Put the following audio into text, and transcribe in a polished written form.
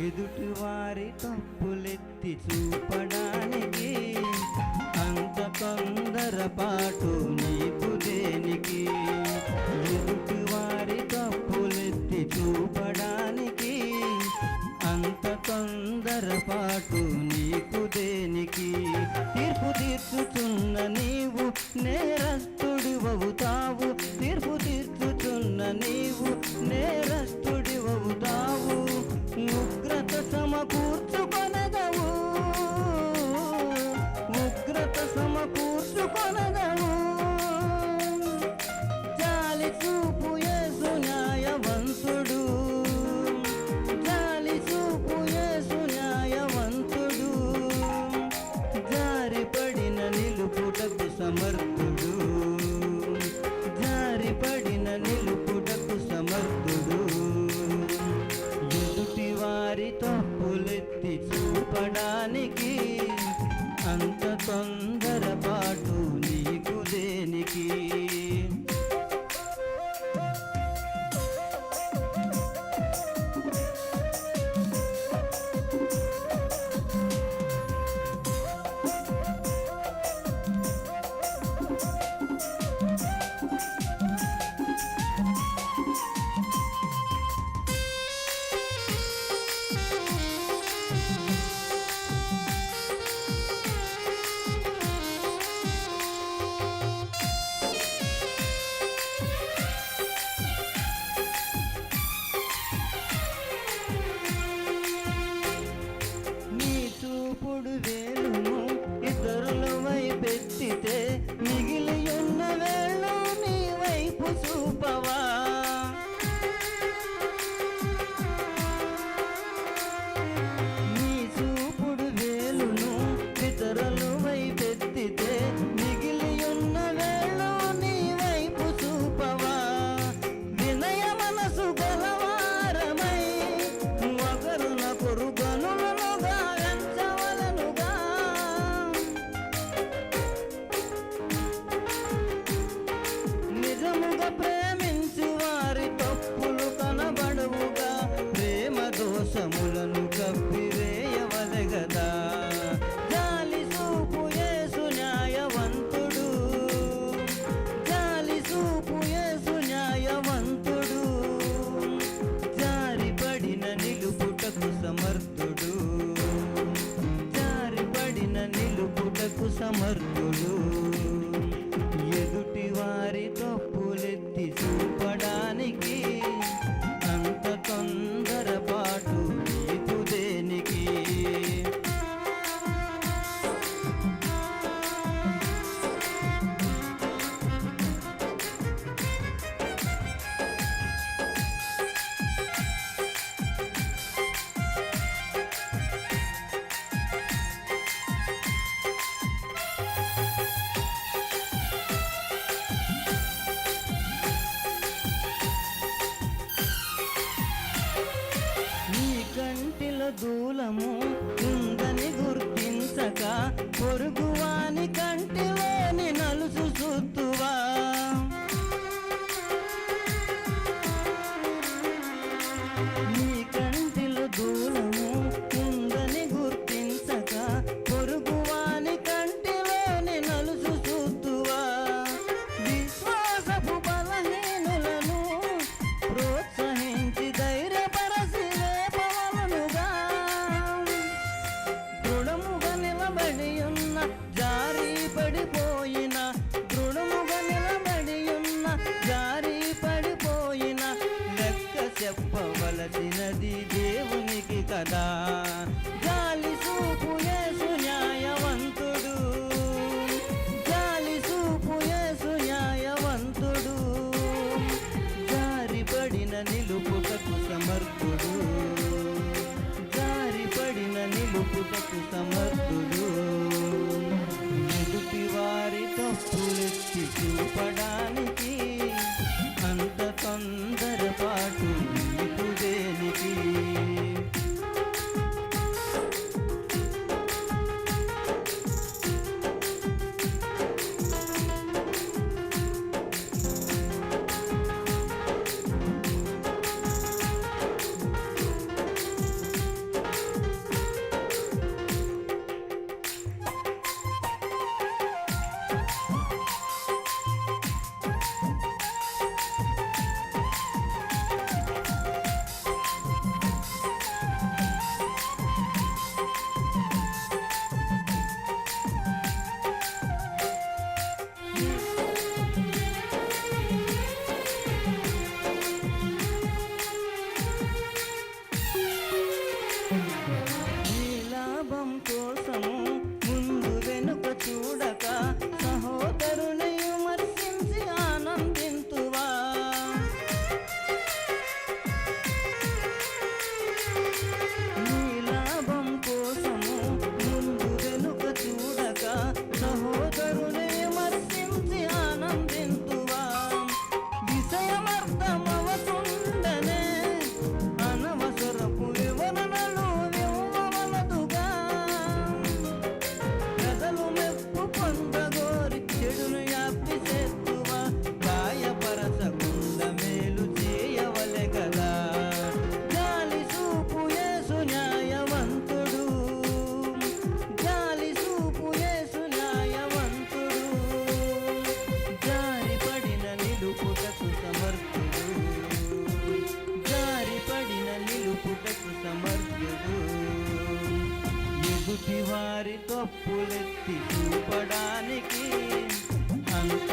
ఎదుటి వారి తప్పులెత్తి చూపడానికి అంత తొందరపాటు నీకు దేనికి? ఎదుటి వారి తప్పులెత్తి చూపడానికి అంత తొందరపాటు నీకు దేనికి? తీర్పు తీర్చుచున్న నీవు నేరస్తుడివవుతావు. తీర్పు తీర్చుచున్న నీవు నేరస్తుడివవుతావు. ఉగ్రత సమకూర్చుకొనదవు, ఉగ్రత సమకూర్చుకొనదవు. జాలి చూపు యేసు న్యాయవంతుడు, జాలి చూపు యేసు న్యాయవంతుడు. జారిపడిన నిలుపుటకు సమర్థుడు, జారిపడిన నిలుపుటకు సమర్థుడు. ఎదుటి వారి తప్పులెత్తి చూపడానికి అంత తొందరపాటు నీకు దేనికి? ఎత్తితే మిగిలి ఉన్న వేళ్ళు నీ వైపు చూపవా? నీ చూపుడు వేలును ఇతరుల వైపెత్తితే మిగిలి ఉన్న వేళ్ళు నీ వైపు చూపవా? వినయ మనసు గలవారమై ఒకరునొకరు గనులనుగా ఎంచవలనుగా. నిజముగా ప్రేమించి వారి తప్పులు కనబడవుగా. ప్రేమ దోషములను కప్పివేయవలెగదా. జాలి చూపు యేసు న్యాయవంతుడు, జాలి చూపు యేసు న్యాయవంతుడు. జారిపడిన నిలుపుటకు సమర్థుడు, జారిపడిన నిలుపుటకు సమర్థుడు. ఎదుటి వారి తప్పులెత్తి చూపడానికి అంత తొందరపాటు నీకు దేనికి? కంటిలో దూలము ఉందని గుర్తించక పొరుగువాని కంటిలోని నలుసు చూస్తువా? నీ కంటిలో దూలము ఉందని గుర్తించక పొరుగువాని కంటిలోని నలుసు చూస్తువా? విశ్వాసపు బలహీనులను ప్రోత్సహించి ధైర్యపరచి దృఢముగా నిలబడి ఉన్న జారి పడిపోయిన, దృఢముగా నిలబడి ఉన్న జారి పడిపోయిన లెక్క చెప్పవలసినది దేవునికి కదా. జాలి చూపు యేసు న్యాయవంతుడు, జాలి చూపు యేసు న్యాయవంతుడు. జారిపడిన నిలుపుటకు సమర్థుడు, జారిపడిన నిలుపుటకు సమర్థుడు. ఎదుటి వారి తప్పులెత్తి చూపడానికి అంత తొందరపాటు నీకు దేనికి? నిలుపుటకు సమర్థుడు. ఎదుటి వారి తప్పులెత్తి చూపడానికి అంత